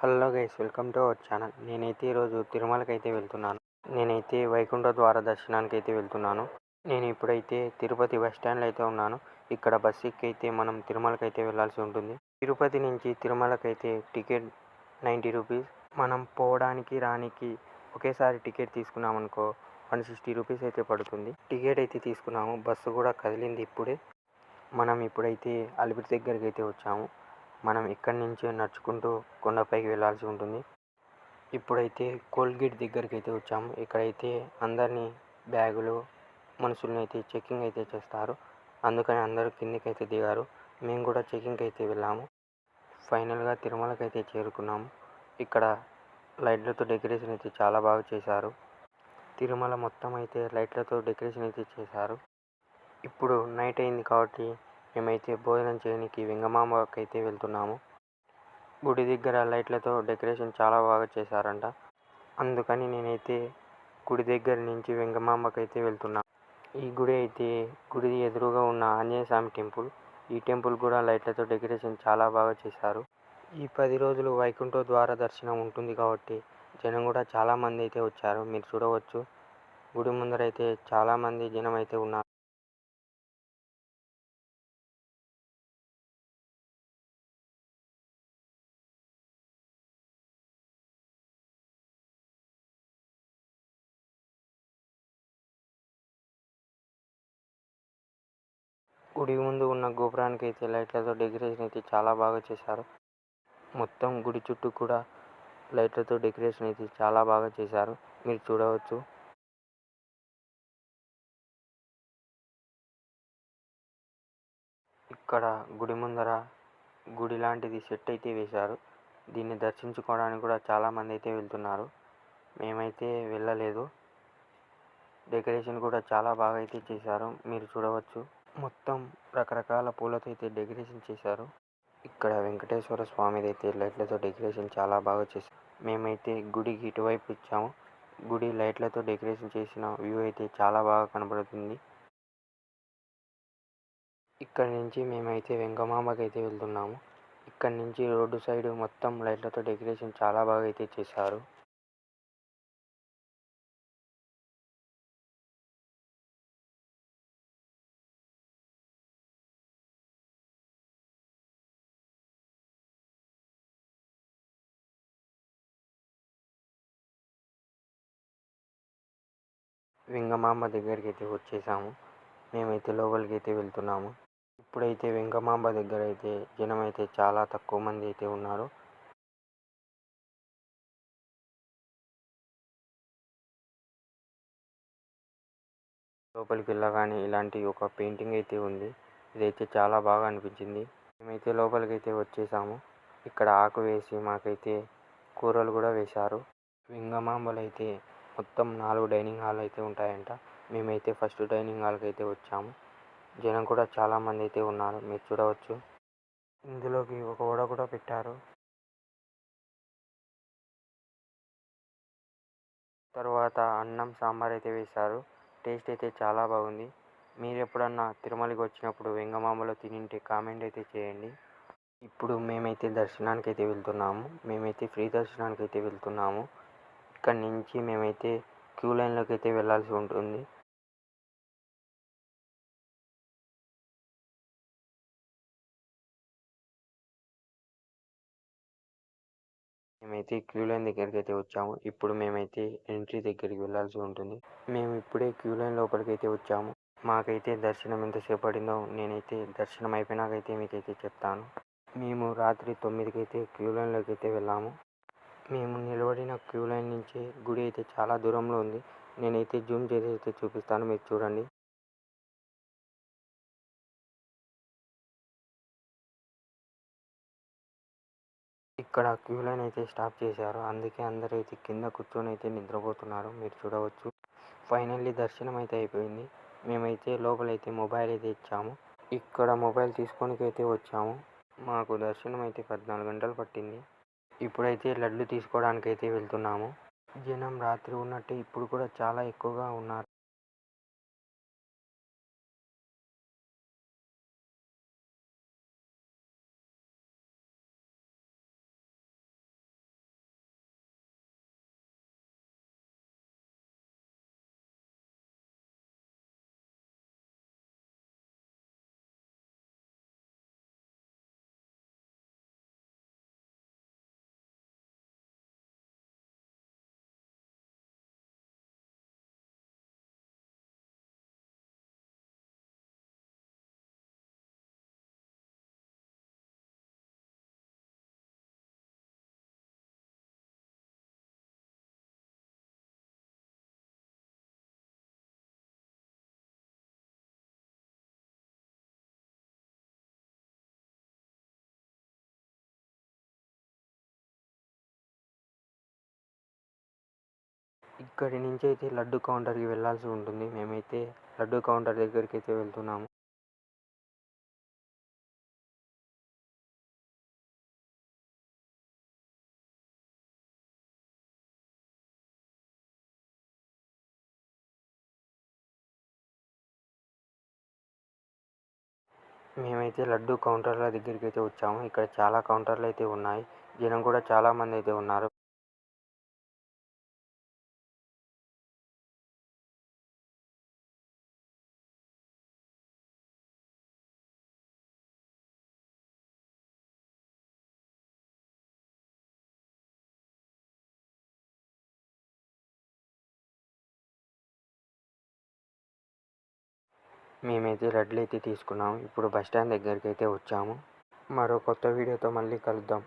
Hello guys, welcome to our channel. నేనైతే ఈరోజు తిరుమలకైతే వెళ్తున్నాను. నేనైతే వైకుంఠ ద్వార దర్శనానికి వెళ్తున్నాను. నేను ఇప్పుడైతే తిరుపతి బస్ స్టాండ్లో అయితే ఉన్నాను. ఇక్కడ బస్ ఎక్కి మనం తిరుమలకైతే వెళ్ళాల్సి ఉంటుంది. తిరుపతి నుంచి తిరుమలకైతే టికెట్ 90 రూపీస్. మనం పోవడానికి రానికి ఒకేసారి టికెట్ తీసుకున్నామనుకో 160 రూపీస్ అయితే పడుతుంది. టికెట్ అయితే తీసుకున్నాము. బస్సు కూడా కదిలింది ఇప్పుడే. మనం ఇప్పుడైతే అలిపిరి దగ్గరికి అయితే వచ్చాము. మనం ఇక్కడి నుంచే నడుచుకుంటూ కొండపైకి వెళ్ళాల్సి ఉంటుంది. ఇప్పుడైతే కోల్గేట్ దగ్గరికి అయితే వచ్చాము. ఇక్కడైతే అందరినీ బ్యాగులు మనుషుల్ని అయితే చెకింగ్ అయితే చేస్తారు. అందుకని అందరూ కిందకైతే దిగారు. మేము కూడా చెకింగ్కి అయితే వెళ్ళాము. ఫైనల్గా తిరుమలకి అయితే చేరుకున్నాము. ఇక్కడ లైట్లతో డెకరేషన్ అయితే చాలా బాగా చేశారు. తిరుమల మొత్తం అయితే లైట్లతో డెకరేషన్ అయితే చేశారు. ఇప్పుడు నైట్ అయింది కాబట్టి మేమైతే భోజనం చేయడానికి వెంగమాంబకి అయితే వెళ్తున్నాము. గుడి దగ్గర లైట్లతో డెకరేషన్ చాలా బాగా చేశారంట. అందుకని నేనైతే గుడి దగ్గర నుంచి వెంగమాంబకి అయితే వెళ్తున్నాను. ఈ గుడి ఎదురుగా ఉన్న ఆంజనేయ స్వామి టెంపుల్. ఈ టెంపుల్ కూడా లైట్లతో డెకరేషన్ చాలా బాగా చేశారు. ఈ 10 రోజులు వైకుంఠ ద్వార దర్శనం ఉంటుంది కాబట్టి జనం కూడా చాలామంది అయితే వచ్చారు. మీరు చూడవచ్చు, గుడి ముందరైతే చాలామంది జనం అయితే ఉన్నారు. గుడి ముందు ఉన్న గోపురానికి అయితే లైట్లతో డెకరేషన్ అయితే చాలా బాగా చేశారు. మొత్తం గుడి చుట్టూ కూడా లైట్లతో డెకరేషన్ అయితే చాలా బాగా చేశారు. మీరు చూడవచ్చు. ఇక్కడ గుడి ముందర గుడి లాంటిది సెట్ అయితే వేశారు. దీన్ని దర్శించుకోవడానికి కూడా చాలామంది అయితే వెళ్తున్నారు. మేమైతే వెళ్ళలేదు. డెకరేషన్ కూడా చాలా బాగా అయితే చేశారు. మీరు చూడవచ్చు. మొత్తం రకరకాల పూలతో అయితే డెకరేషన్ చేశారు. ఇక్కడ వెంకటేశ్వర స్వామిది అయితే లైట్లతో డెకరేషన్ చాలా బాగా చేశారు. మేమైతే గుడికి ఇటువైపు ఇచ్చాము. గుడి లైట్లతో డెకరేషన్ చేసిన వ్యూ అయితే చాలా బాగా కనబడుతుంది. ఇక్కడి నుంచి మేమైతే వెంగమాంబకి అయితే వెళ్తున్నాము. ఇక్కడి నుంచి రోడ్డు సైడ్ మొత్తం లైట్లతో డెకరేషన్ చాలా బాగా అయితే చేశారు. వెంగమాంబ దగ్గరికి అయితే వచ్చేసాము. మేమైతే లోపలికి అయితే వెళ్తున్నాము. ఇప్పుడైతే వెంగమాంబ దగ్గర అయితే జనం అయితే చాలా తక్కువ మంది అయితే ఉన్నారు. లోపలికి వెళ్ళగానే ఇలాంటి ఒక పెయింటింగ్ అయితే ఉంది. ఇదైతే చాలా బాగా అనిపించింది. మేమైతే లోపలికి అయితే వచ్చేసాము. ఇక్కడ ఆకు వేసి మాకైతే కూరలు కూడా వేశారు. వెంగమాంబలో అయితే మొత్తం 4 డైనింగ్ హాల్ అయితే ఉంటాయంట. మేమైతే ఫస్ట్ డైనింగ్ హాల్కి అయితే వచ్చాము. జనం కూడా చాలామంది అయితే ఉన్నారు. మీరు చూడవచ్చు. ఇందులోకి ఒక వడ కూడా పెట్టారు. తర్వాత అన్నం సాంబార్ అయితే వేశారు. టేస్ట్ అయితే చాలా బాగుంది. మీరు ఎప్పుడన్నా తిరుమలకి వచ్చినప్పుడు వెంగమాంబలో తినింటే కామెంట్ అయితే చేయండి. ఇప్పుడు మేమైతే దర్శనానికి అయితే వెళ్తున్నాము. మేమైతే ఫ్రీ దర్శనానికి అయితే వెళ్తున్నాము. ఇక్కడి నుంచి మేమైతే క్యూ లైన్లోకి అయితే వెళ్ళాల్సి ఉంటుంది. మేమైతే క్యూ లైన్ దగ్గరికి అయితే వచ్చాము. ఇప్పుడు మేమైతే ఎంట్రీ దగ్గరికి వెళ్ళాల్సి ఉంటుంది. మేము ఇప్పుడే క్యూ లైన్ లోపలికి అయితే వచ్చాము. మాకైతే దర్శనం ఎంతసేపు పడిందో నేనైతే దర్శనం అయిపోయినాకైతే మీకైతే చెప్తాను. మేము రాత్రి 9కి అయితే క్యూ లైన్లోకి అయితే వెళ్ళాము. మేము నిలబడిన క్యూ లైన్ నుంచి గుడి అయితే చాలా దూరంలో ఉంది. నేనైతే జూమ్ చేసి అయితే చూపిస్తాను, మీరు చూడండి. ఇక్కడ క్యూ లైన్ అయితే స్టాప్ చేశారు. అందుకే అందరూ అయితే కింద కూర్చొని అయితే నిద్రపోతున్నారు. మీరు చూడవచ్చు. ఫైనల్లీ దర్శనం అయితే అయిపోయింది. మేమైతే లోపలైతే మొబైల్ అయితే ఇచ్చాము. ఇక్కడ మొబైల్ తీసుకోనికి అయితే వచ్చాము. మాకు దర్శనం అయితే 14 గంటలు పట్టింది. ఇప్పుడైతే లడ్డు తీసుకోవడానికి అయితే వెళ్తున్నాము. జనం రాత్రి ఉన్నట్టే ఇప్పుడు కూడా చాలా ఎక్కువగా ఉన్నారు. ఇక్కడి నుంచి అయితే లడ్డు కౌంటర్‌కి వెళ్ళాల్సి ఉంటుంది. మేమైతే లడ్డు కౌంటర్ దగ్గరికైతే వెళ్తున్నాము. మేమైతే లడ్డు కౌంటర్ల దగ్గరికైతే వచ్చాము. ఇక్కడ చాలా కౌంటర్‌లయితే ఉన్నాయి. జనం కూడా చాలామందైతే ఉన్నారు. మేమైతే లడ్లయితే తీసుకున్నాము. ఇప్పుడు బస్ స్టాండ్ దగ్గరికైతే వచ్చాము. మరో కొత్త వీడియోతో మళ్ళీ కలుద్దాం.